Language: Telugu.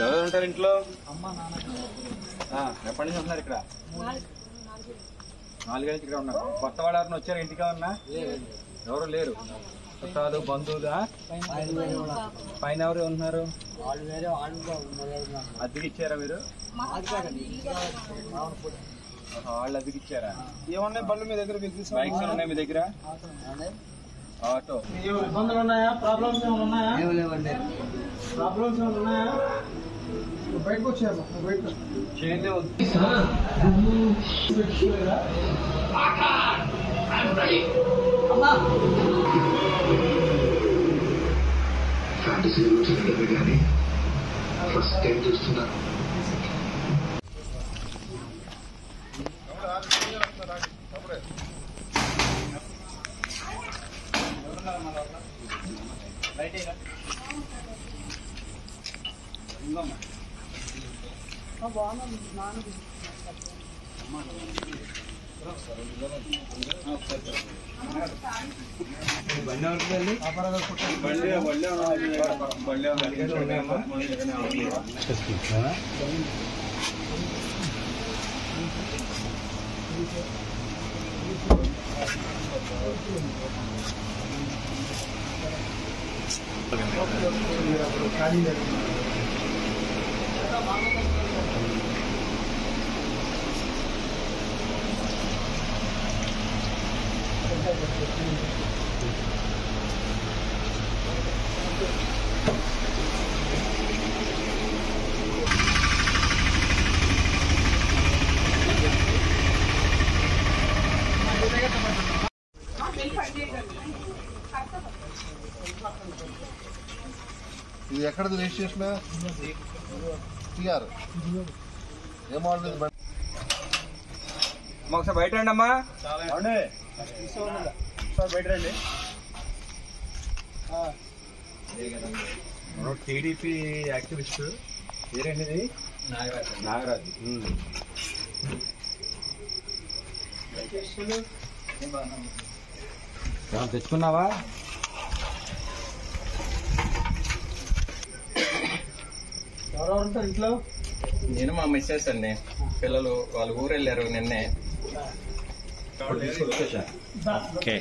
ఎవరు ఉంటారు ఇంట్లో? ఎప్పటి నుంచి ఉంటున్నారు ఇక్కడ? 4 ఏళ్ళ నుంచి ఇక్కడ ఉన్నారు. కొత్త వాళ్ళు ఎవరైనా వచ్చారు ఇంటికి? ఏమన్నా ఎవరు లేరు. చుట్టాలు బంధువులు పైన ఎవరు ఉన్నారు? అద్దెకి ఇచ్చారా మీరు? వాళ్ళు అద్దెకి ఇచ్చారా? ఏమన్నాయి బళ్ళు మీ దగ్గర? బైక్స్ ఉన్నాయి మీ దగ్గర? ఆటో ఇబ్బందులు ఉన్నాయా? ప్రాబ్లమ్స్ ఏమైనా ఉన్నాయా? ప్రాబ్లమ్స్ ఏమైనా ఉన్నాయా? బయటకు వచ్చారు. బయట చేయండి. ఫ్యాంటసీలో చూడలేదు కానీ ఫస్ట్ టైం చూస్తున్నాను. ఇది ఎక్కడది రిజిస్ట్రేషన్? టీఆర్ ఏ మోడల్? ఒకసారి బయట రండి అమ్మా. బయట రండి. టీడీపీ యాక్టివిస్ట్ పేరేంటిది? నాగరాజు. తెచ్చుకున్నావా? ఎవరెవరు ఉంటారు ఇంట్లో? నేను మా మిస్సెస్ అండి. పిల్లలు వాళ్ళు ఊరు వెళ్ళారు నిన్నే. ఓకే.